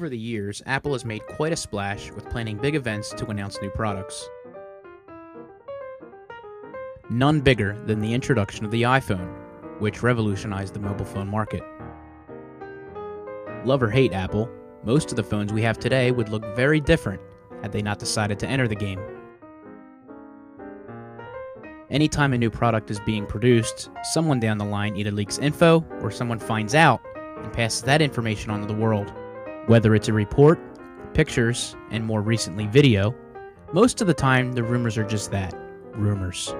Over the years, Apple has made quite a splash with planning big events to announce new products. None bigger than the introduction of the iPhone, which revolutionized the mobile phone market. Love or hate Apple, most of the phones we have today would look very different had they not decided to enter the game. Anytime a new product is being produced, someone down the line either leaks info or someone finds out and passes that information on to the world. Whether it's a report, pictures, and more recently video, most of the time the rumors are just that, rumors.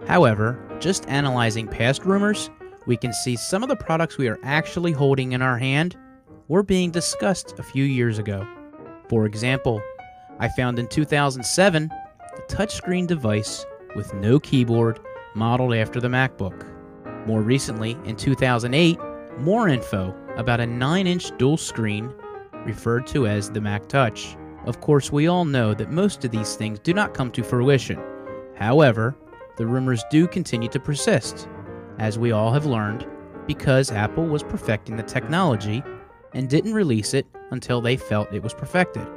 However, just analyzing past rumors, we can see some of the products we are actually holding in our hand were being discussed a few years ago. For example, I found in 2007 a touchscreen device with no keyboard modeled after the MacBook. More recently, in 2008, more info about a 9-inch dual screen referred to as the Mac Touch. Of course, we all know that most of these things do not come to fruition. However, the rumors do continue to persist, as we all have learned, because Apple was perfecting the technology and didn't release it until they felt it was perfected.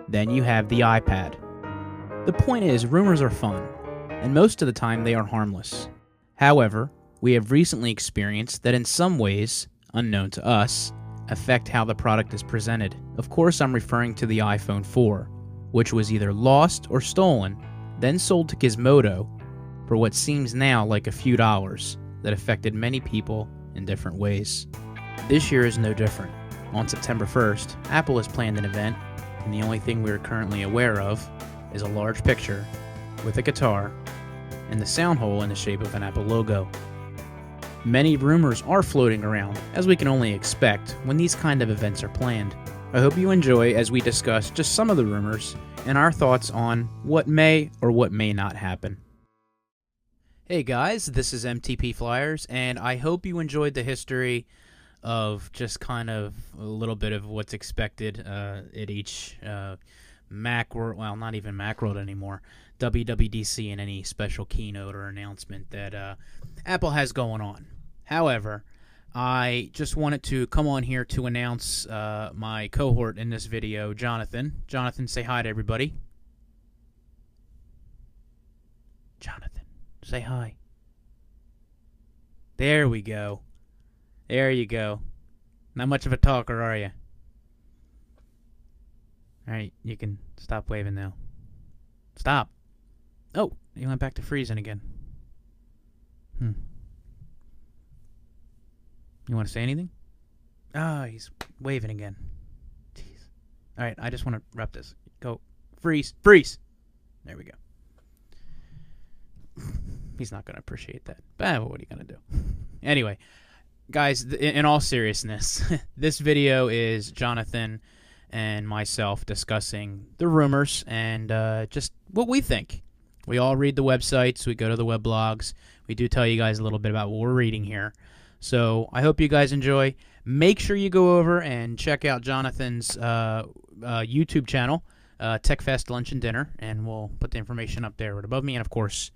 Then you have the iPad. The point is, rumors are fun, and most of the time they are harmless. However, we have recently experienced that in some ways, unknown to us, affect how the product is presented. Of course, I'm referring to the iPhone 4, which was either lost or stolen, then sold to Gizmodo for what seems now like a few dollars that affected many people in different ways. This year is no different. On September 1st, Apple has planned an event, and the only thing we are currently aware of is a large picture with a guitar and the sound hole in the shape of an Apple logo. Many rumors are floating around, as we can only expect when these kind of events are planned. I hope you enjoy as we discuss just some of the rumors and our thoughts on what may or what may not happen. Hey guys, this is MTP Flyers, and I hope you enjoyed the history of just kind of a little bit of what's expected at each Macworld, well, not even Macworld anymore, WWDC, and any special keynote or announcement that Apple has going on. However, I just wanted to come on here to announce my cohort in this video, Jonathon. Jonathon, say hi to everybody. Jonathon, say hi. There we go. There you go. Not much of a talker, are you? Alright, you can stop waving now. Stop. Oh, you went back to freezing again. You want to say anything? Ah, he's waving again. Jeez. Alright, I just want to wrap this. Go. Freeze. Freeze! There we go. He's not going to appreciate that. But what are you going to do? Anyway, guys, in all seriousness, this video is Jonathon and myself discussing the rumors and just what we think. We all read the websites. We go to the weblogs. We do tell you guys a little bit about what we're reading here. So I hope you guys enjoy. Make sure you go over and check out Jonathon's YouTube channel, TechFast Lunch and Dinner, and we'll put the information up there right above me and, of course,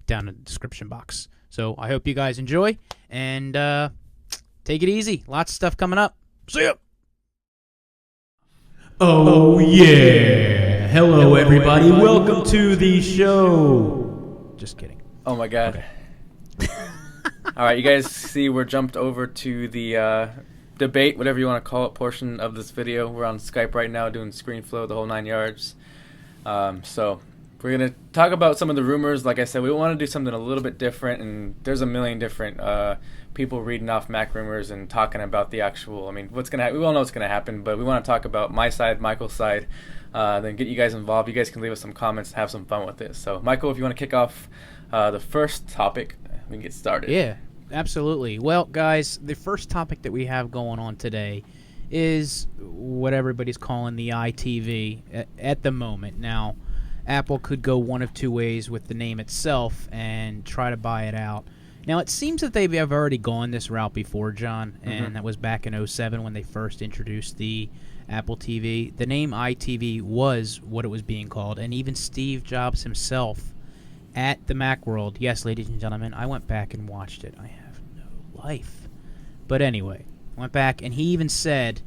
down in the description box. So I hope you guys enjoy, and take it easy. Lots of stuff coming up. See ya! Oh, yeah. Hello, everybody. Welcome to the show. Just kidding. Oh, my God. Okay. All right, you guys see we're jumped over to the debate, whatever you want to call it, portion of this video. We're on Skype right now doing screen flow, the whole 9 yards. So we're going to talk about some of the rumors. Like I said, we want to do something a little bit different, and there's a million different people reading off Mac rumors and talking about the actual, I mean, what's going to happen. We all know what's going to happen, but we want to talk about my side, Michael's side, then get you guys involved. You guys can leave us some comments and have some fun with this. So, Michael, if you want to kick off the first topic, we can get started. Yeah, absolutely. Well, guys, the first topic that we have going on today is what everybody's calling the iTV at the moment. Now, Apple could go one of two ways with the name itself and try to buy it out. Now, it seems that they have already gone this route before, John, and that was back in 2007 when they first introduced the Apple TV. The name iTV was what it was being called, and even Steve Jobs himself at the Macworld, yes, ladies and gentlemen, I went back and watched it. I have no life. But anyway, went back, and he even said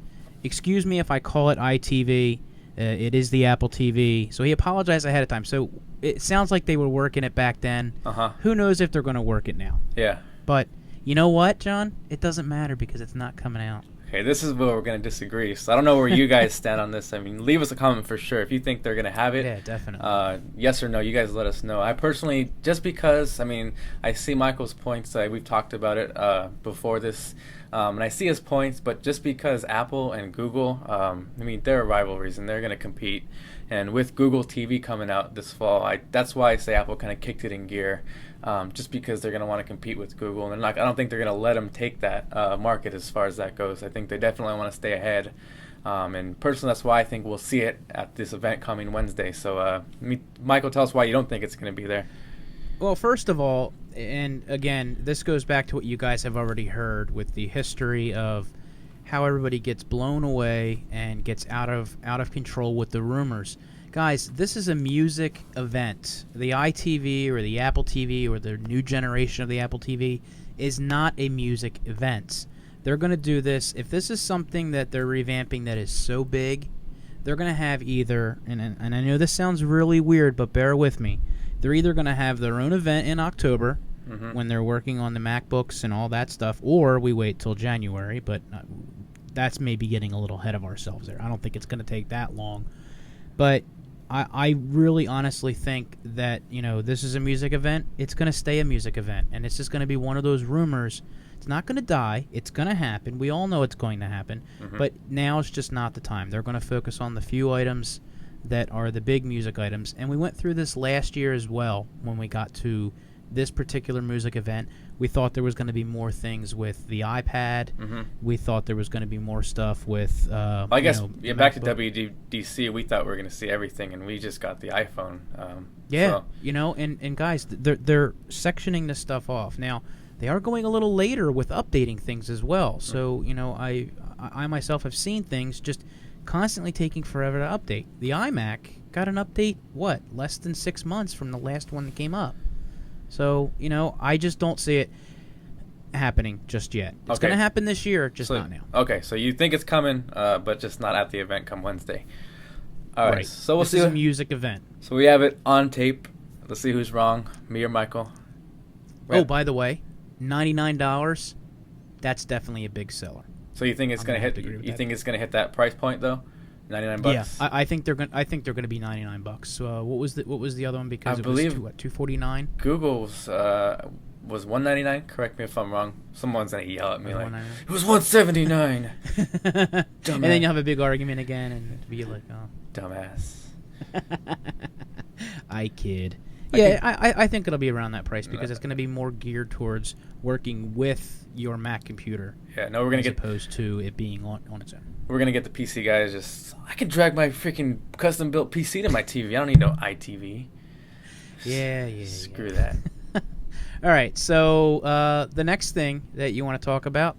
excuse me if I call it iTV. It is the Apple TV. So he apologized ahead of time. So it sounds like they were working it back then. Who knows if they're going to work it now? Yeah. But you know what, John? It doesn't matter because it's not coming out. Okay, this is where we're going to disagree. So I don't know where you guys stand on this. I mean, leave us a comment for sure. If you think they're going to have it. Yeah, definitely. Yes or no, you guys let us know. I personally, just because, I mean, I see Michael's points. We've talked about it before this. And I see his points, but just because Apple and Google, I mean, they're rivalries and they're going to compete. And with Google TV coming out this fall, that's why I say Apple kind of kicked it in gear, just because they're going to want to compete with Google. And I don't think they're going to let them take that market as far as that goes. I think they definitely want to stay ahead. And personally, that's why I think we'll see it at this event coming Wednesday. So, Michael, tell us why you don't think it's going to be there. Well, first of all, and again, this goes back to what you guys have already heard with the history of how everybody gets blown away and gets out of control with the rumors. Guys, this is a music event. The iTV or the Apple TV or the new generation of the Apple TV is not a music event. They're going to do this. If this is something that they're revamping that is so big, they're going to have either, and I know this sounds really weird, but bear with me, they're either going to have their own event in October when they're working on the MacBooks and all that stuff, or we wait till January, but that's maybe getting a little ahead of ourselves there. I don't think it's going to take that long. But I really honestly think that, this is a music event. It's going to stay a music event, and it's just going to be one of those rumors. It's not going to die. It's going to happen. We all know it's going to happen, but now it's just not the time. They're going to focus on the few items that are the big music items, and we went through this last year as well when we got to this particular music event. We thought there was going to be more things with the iPad. We thought there was going to be more stuff with I guess back to WWDC, we thought we were going to see everything, and we just got the iPhone. And guys, they're sectioning this stuff off. Now, they are going a little later with updating things as well. So, I myself have seen things just constantly taking forever to update. The iMac got an update, less than 6 months from the last one that came up. So, I just don't see it happening just yet. It's going to happen this year, just not now. Okay, so you think it's coming, but just not at the event come Wednesday. All right, so we'll see. This is a music event. So we have it on tape. Let's see who's wrong, me or Michael. Oh, by the way, $99, that's definitely a big seller. So you think it's going to hit? You think it's going to hit that price point though? $99. Yeah, I think they're going. I think they're going to be $99. What was the other one? Because I believe was $249. Google's was $199. Correct me if I'm wrong. Someone's going to yell at me like it was $179. And then you'll have a big argument again and be like, oh, dumbass. I kid. Yeah, I think it'll be around that price because it's going to be more geared towards working with your Mac computer. Yeah, no, we're going to get opposed to it being on its own. We're going to get the PC guys I can drag my freaking custom built PC to my TV. I don't need no iTV. Yeah. Screw that. All right, so the next thing that you want to talk about,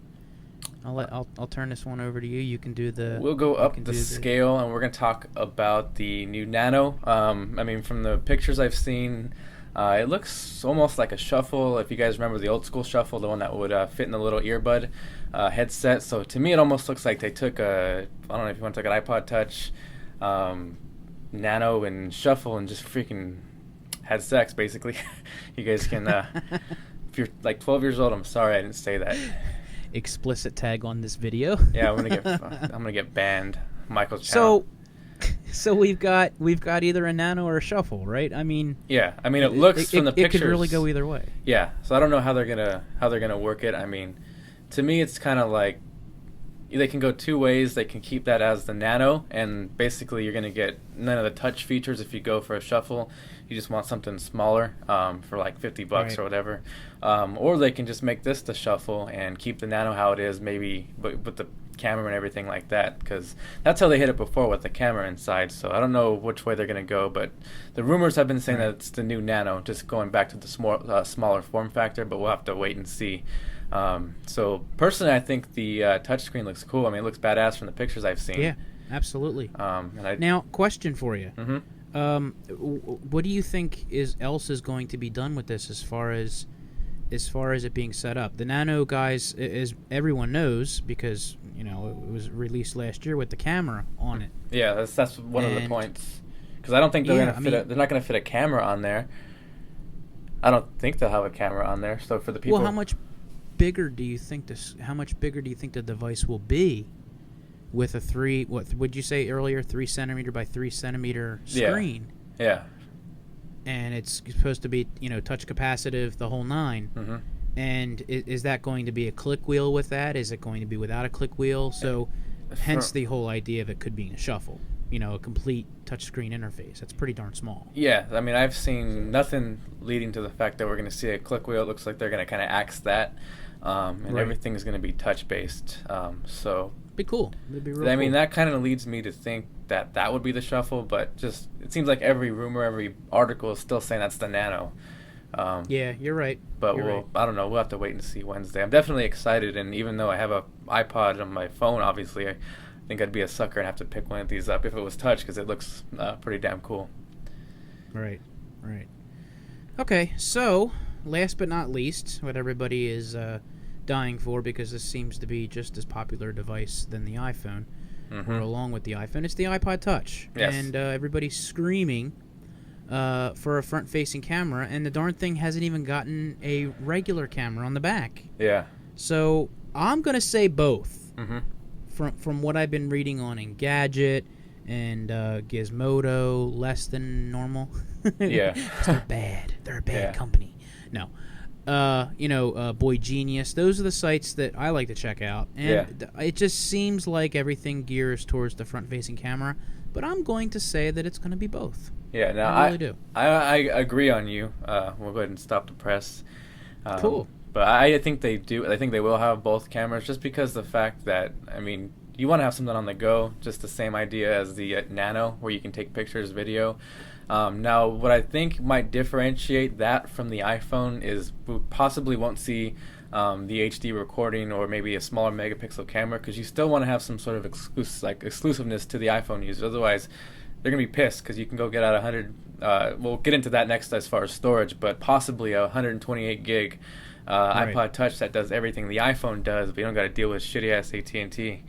I'll turn this one over to you. You can do the. We'll go up the scale, and we're going to talk about the new Nano. I mean, from the pictures I've seen, it looks almost like a shuffle. If you guys remember the old school shuffle, the one that would fit in the little earbud headset. So to me, it almost looks like they took I don't know if you want to take an iPod Touch, Nano, and shuffle, and just freaking had sex. Basically, you guys can. If you're like 12 years old, I'm sorry I didn't say that. Explicit tag on this video. Yeah, I'm gonna get banned. Michael's channel. So we've got either a Nano or a Shuffle, right? I mean, yeah. I mean, it looks from the pictures. It could really go either way. Yeah. So I don't know how they're gonna work it. I mean, to me, it's kind of like they can go two ways. They can keep that as the Nano, and basically you're gonna get none of the touch features if you go for a Shuffle. You just want something smaller for like $50 or whatever. Or they can just make this the Shuffle and keep the Nano how it is, maybe, but with the camera and everything like that, because that's how they hit it before with the camera inside. So I don't know which way they're going to go, but the rumors have been saying that it's the new Nano, just going back to the smaller form factor, but we'll have to wait and see. So personally, I think the touchscreen looks cool. I mean, it looks badass from the pictures I've seen. Yeah, absolutely. Now, question for you. What do you think else is going to be done with this as far as it being set up? The Nano, guys, as everyone knows, because it was released last year with the camera on it. Yeah, that's one of the points. Because I don't think they're they're not going to fit a camera on there. I don't think they'll have a camera on there. So for the people, well, how much bigger do you think the device will be with a what would you say earlier, 3 centimeter by 3 centimeter screen? Yeah. And it's supposed to be, touch capacitive, the whole nine. Mm-hmm. And is that going to be a click wheel with that? Is it going to be without a click wheel? So, hence the whole idea of it could be a shuffle. A complete touchscreen interface. That's pretty darn small. Yeah, I mean, I've seen nothing leading to the fact that we're going to see a click wheel. It looks like they're going to kind of axe that, and everything's going to be touch-based. So be cool. It'd be real I mean, cool. that kind of leads me to think that would be the shuffle, but just it seems like every rumor, every article is still saying that's the Nano. Yeah, you're right. But I don't know. We'll have to wait and see Wednesday. I'm definitely excited, and even though I have a iPod on my phone, obviously, I think I'd be a sucker and have to pick one of these up if it was touch, because it looks pretty damn cool. Right. Okay, so last but not least, what everybody is dying for, because this seems to be just as popular a device than the iPhone, or along with the iPhone, it's the iPod Touch. Yes. And everybody's screaming for a front-facing camera, and the darn thing hasn't even gotten a regular camera on the back. Yeah. So I'm going to say both. Mm-hmm. From what I've been reading on Engadget and Gizmodo, Less Than Normal. Yeah. They're bad. They're a bad company. No. Boy Genius. Those are the sites that I like to check out. And it just seems like everything gears towards the front-facing camera. But I'm going to say that it's going to be both. Yeah, no, I really do. I agree on you. We'll go ahead and stop the press. Cool. But I think they do. I think they will have both cameras, just because the fact that, I mean, you want to have something on the go, just the same idea as the Nano, where you can take pictures, video. Now, what I think might differentiate that from the iPhone is we possibly won't see the HD recording, or maybe a smaller megapixel camera, because you still want to have some sort of exclusiveness to the iPhone user. Otherwise, they're going to be pissed, because you can go get out 100. We'll get into that next as far as storage, but possibly a 128 gig iPod Touch that does everything the iPhone does, but you don't got to deal with shitty ass AT&T.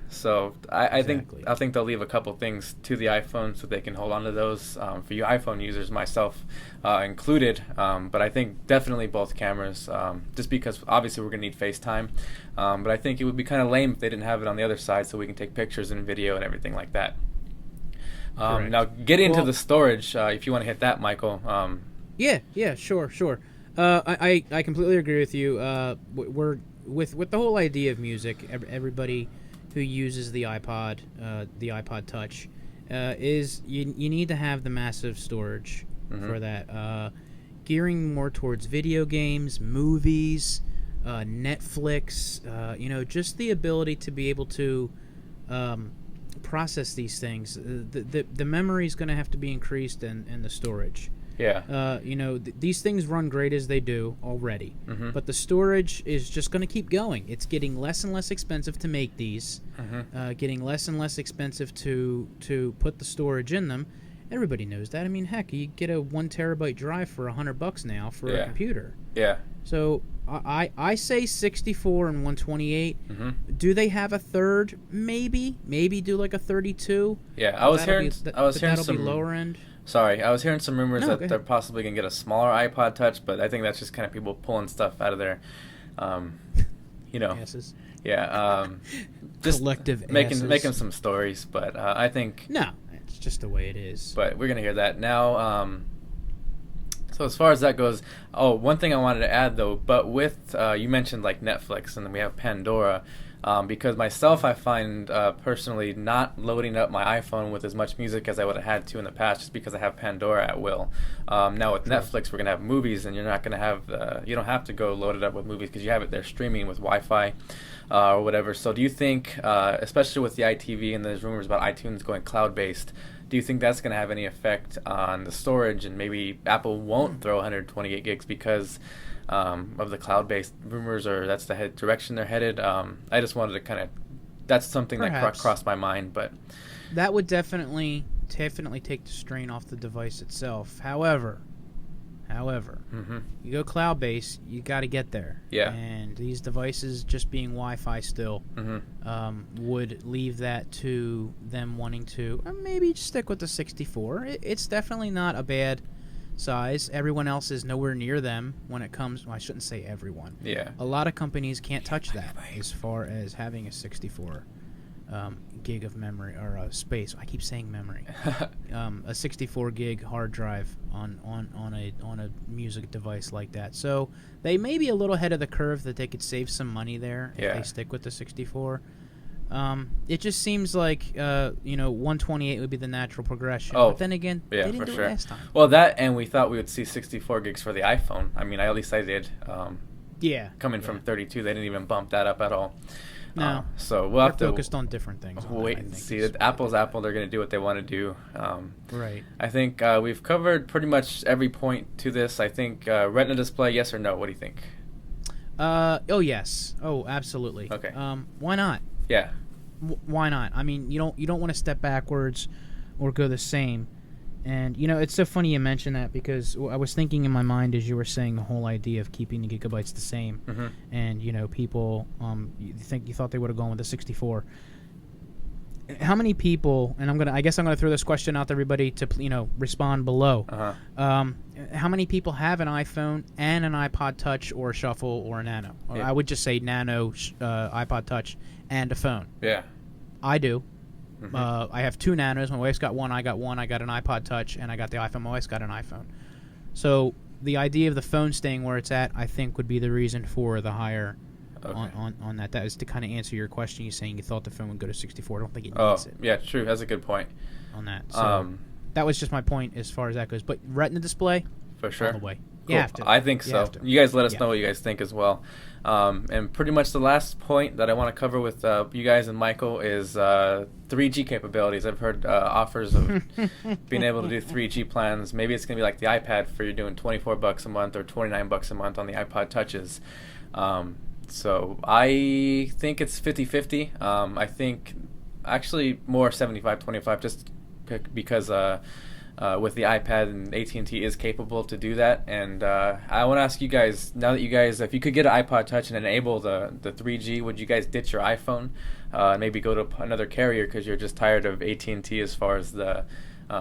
So I think they'll leave a couple things to the iPhone so they can hold on to those for you iPhone users, myself included. But I think definitely both cameras, just because obviously we're going to need FaceTime. But I think it would be kind of lame if they didn't have it on the other side, so we can take pictures and video and everything like that. Now, getting into the storage, if you want to hit that, Michael. Yeah, sure. I completely agree with you. We're with the whole idea of music. Everybody who uses the iPod Touch, is you need to have the massive storage for that. Gearing more towards video games, movies, Netflix. Just the ability to be able to process these things. The memory is going to have to be increased, and the storage. Yeah. These things run great as they do already, but the storage is just going to keep going. It's getting less and less expensive to make these, getting less and less expensive to put the storage in them. Everybody knows that. I mean, heck, you get a 1 terabyte drive for $100 now for a computer. Yeah. So I say 64 and 128. Do they have a third? Maybe do like a 32. Yeah, I was hearing some lower end. Sorry, I was hearing some rumors that they're possibly going to get a smaller iPod Touch, but I think that's just kind of people pulling stuff out of their, Asses. Yeah, just collective making some stories, but I think... No, it's just the way it is. But we're going to hear that now. So as far as that goes, one thing I wanted to add, though, but with, you mentioned like Netflix, and then we have Pandora. Because myself, I find personally not loading up my iPhone with as much music as I would have had to in the past, just because I have Pandora at will. Now with Netflix, we're gonna have movies, and you're not gonna have you don't have to go load it up with movies because you have it there streaming with Wi-Fi or whatever. So do you think, especially with the ITV and there's rumors about iTunes going cloud-based, do you think that's gonna have any effect on the storage, and maybe Apple won't throw 128 gigs because of the cloud-based rumors, or that's the direction they're headed? I just wanted to that's something that crossed my mind, but that would definitely take the strain off the device itself. However, However, Mm-hmm. you go cloud-based, you got to get there. Yeah. And these devices just being Wi-Fi still would leave that to them wanting to maybe stick with the 64. It's definitely not a bad size. Everyone else is nowhere near them when it comes. Well, I shouldn't say everyone. Yeah. A lot of companies can't touch that as far as having a 64 gig of memory or space. I keep saying memory. A 64 gig hard drive on a music device like that. So they may be a little ahead of the curve that they could save some money there if they stick with the 64. It just seems like 128 would be the natural progression. But then again, they didn't do it last time. Well, that, and we thought we would see 64 gigs for the iPhone. I mean, at least I did. Coming from 32, they didn't even bump that up at all. No. So we'll have to focused on different things. Wait and see. Apple's Apple. They're going to do what they want to do. Right. I think we've covered pretty much every point to this. I think Retina display, yes or no? What do you think? Oh yes. Oh, absolutely. Okay. Why not? Yeah. Why not? I mean, you don't want to step backwards or go the same. And, it's so funny you mention that because I was thinking in my mind as you were saying the whole idea of keeping the gigabytes the same. Mm-hmm. And, people, you thought they would have gone with the 64. How many people, and I guess I'm going to throw this question out to everybody to, respond below. How many people have an iPhone and an iPod Touch or a Shuffle or a Nano? Yeah. I would just say Nano, iPod Touch, and a phone. Yeah. I do. Mm-hmm. I have 2 Nanos. My wife's got one. I got one. I got an iPod Touch, and I got the iPhone. My wife's got an iPhone. So the idea of the phone staying where it's at, I think, would be the reason for the higher on that. That is to kind of answer your question. You're saying you thought the phone would go to 64. I don't think it needs it. Yeah, true. That's a good point. On that. So that was just my point as far as that goes. But Retina display, for sure. all the way. Cool. You have to. I think so. You guys let us know what you guys think as well. And pretty much the last point that I want to cover with you guys and Michael is 3G capabilities. I've heard offers of being able to do 3G plans. Maybe it's going to be like the iPad for you're doing $24 a month or $29 a month on the iPod Touches. So I think it's 50-50. I think actually more 75-25 just because with the iPad and AT&T is capable to do that. And I want to ask you guys, now that you guys, if you could get an iPod Touch and enable the 3G, would you guys ditch your iPhone and maybe go to another carrier because you're just tired of AT&T as far as the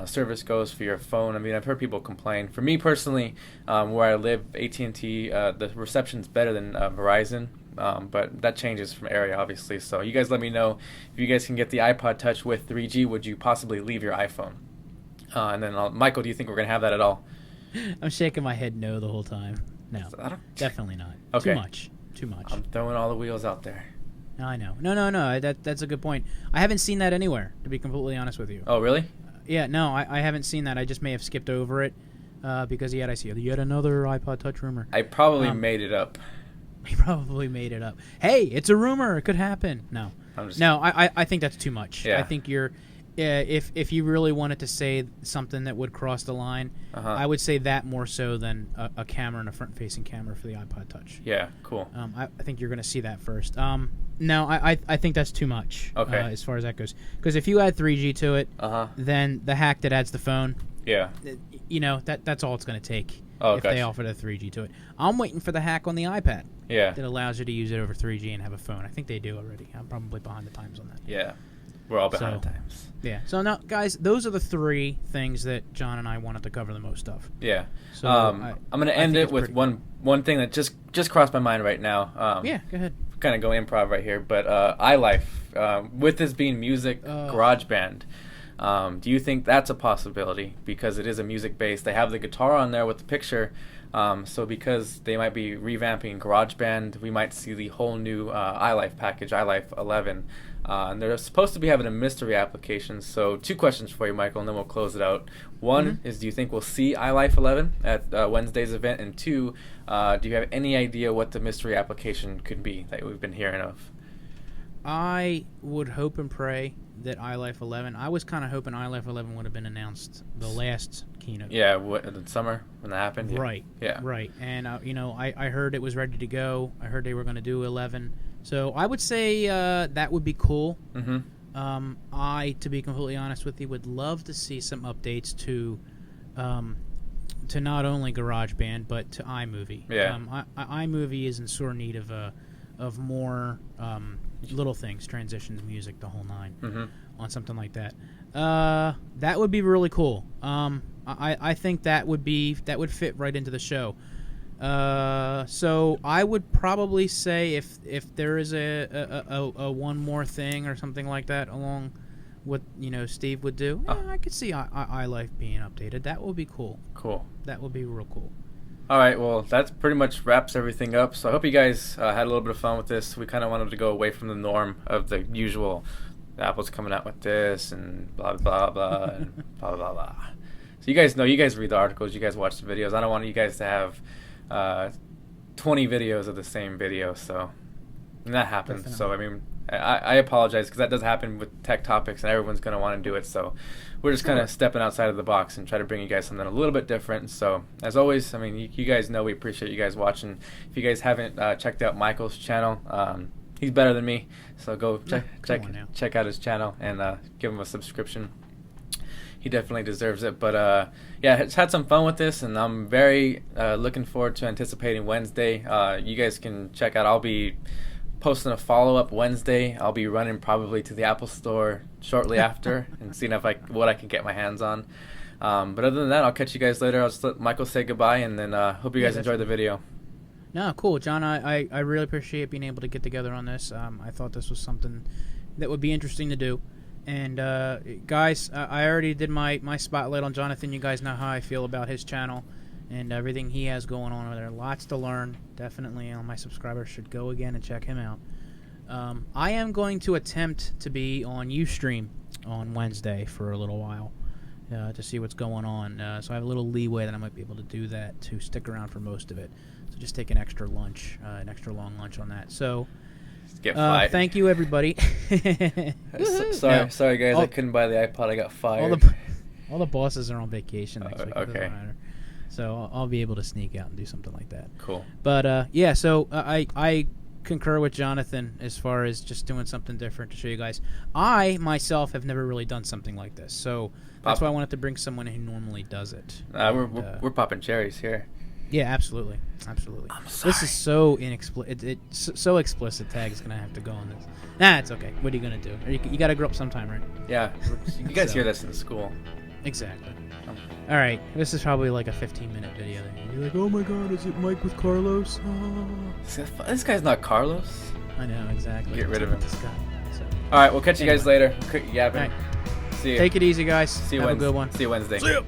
service goes for your phone? I mean, I've heard people complain. For me personally, where I live, AT&T, the reception's better than Verizon. But that changes from area, obviously. So you guys let me know if you guys can get the iPod Touch with 3G, would you possibly leave your iPhone? And then, Michael, do you think we're going to have that at all? I'm shaking my head no the whole time. No, definitely not. Okay. Too much. I'm throwing all the wheels out there. I know. No. That's a good point. I haven't seen that anywhere, to be completely honest with you. Oh, really? Yeah, no, I haven't seen that. I just may have skipped over it because I see yet another iPod Touch rumor. I probably made it up. He probably made it up. Hey, it's a rumor. It could happen. No. I think that's too much. Yeah. I think you're... if you really wanted to say something that would cross the line, I would say that more so than a camera and a front-facing camera for the iPod Touch. Yeah, cool. I think you're going to see that first. No, I think that's too much as far as that goes. Because if you add 3G to it, then the hack that adds the phone, that's all it's going to take they offer the 3G to it. I'm waiting for the hack on the iPad that allows you to use it over 3G and have a phone. I think they do already. I'm probably behind the times on that. Yeah. We're all behind the times. Yeah. So now, guys, those are the 3 things that John and I wanted to cover the most of. Yeah. So I'm going to end it with one thing that just crossed my mind right now. Yeah, go ahead. Kind of go improv right here, but iLife, with this being music, GarageBand, do you think that's a possibility? Because it is a music base. They have the guitar on there with the picture. So because they might be revamping GarageBand, we might see the whole new iLife package, iLife 11. And they're supposed to be having a mystery application. So 2 questions for you, Michael, and then we'll close it out. One is, do you think we'll see iLife 11 at Wednesday's event? And 2, do you have any idea what the mystery application could be that we've been hearing of? I would hope and pray that iLife 11. I was kind of hoping iLife 11 would have been announced the last keynote. Yeah, in the summer when that happened. Right. Yeah. Right. And I heard it was ready to go. I heard they were going to do 11. So I would say that would be cool. To be completely honest with you, would love to see some updates to to not only GarageBand but to iMovie. Yeah. iMovie is in sore need of more little things, transitions, music, the whole nine, on something like that. That would be really cool. I think that would fit right into the show. So I would probably say if there is a one more thing or something like that along what Steve would do, I could see iLife being updated. That would be cool. Cool. That would be real cool. All right, well, that pretty much wraps everything up. So I hope you guys had a little bit of fun with this. We kind of wanted to go away from the norm of the usual, Apple's coming out with this and blah, blah, blah, and blah, blah, blah. So you guys read the articles, you guys watch the videos. I don't want you guys to have 20 videos of the same video, so that happens. Definitely. So, I mean, I apologize because that does happen with tech topics and everyone's going to want to do it. So we're just kind of stepping outside of the box and try to bring you guys something a little bit different. So as always, I mean, you guys know we appreciate you guys watching. If you guys haven't checked out Michael's channel, he's better than me. So go check out his channel and give him a subscription. He definitely deserves it. But yeah, it's had some fun with this, and I'm very looking forward to anticipating Wednesday. You guys can check out. I'll be posting a follow-up Wednesday. I'll be running probably to the Apple Store shortly after and seeing what I can get my hands on. But other than that, I'll catch you guys later. I'll just let Michael say goodbye, and then hope you guys enjoyed the video. No, cool, John. I really appreciate being able to get together on this. I thought this was something that would be interesting to do. And guys, I already did my spotlight on Jonathon. You guys know how I feel about his channel and everything he has going on over there. Lots to learn. Definitely, all my subscribers should go again and check him out. I am going to attempt to be on Ustream on Wednesday for a little while to see what's going on. So I have a little leeway that I might be able to do that, to stick around for most of it. So just take an extra lunch, an extra long lunch on that. So get fired. Thank you, everybody. Sorry guys, I couldn't buy the iPod. I got fired. All the bosses are on vacation next week. Okay. So I'll be able to sneak out and do something like that. Cool. But yeah, so I concur with Jonathon as far as just doing something different to show you guys. I myself have never really done something like this, so that's why I wanted to bring someone who normally does it. We're popping cherries here. Yeah, absolutely. I'm sorry. This is so so explicit. Tag is gonna have to go on this. Nah, it's okay. What are you gonna do? You gotta grow up sometime, right? Yeah, you guys hear this in school. Exactly. All right, this is probably like a 15-minute video. You're like, oh my God, is it Mike with Carlos? Oh. This guy's not Carlos. I know, exactly. Get rid of him. This guy. So. All right, we'll catch you guys later. Yeah. Right. See you. Take it easy, guys. See you Have Wednesday. a good one. See you Wednesday. See ya.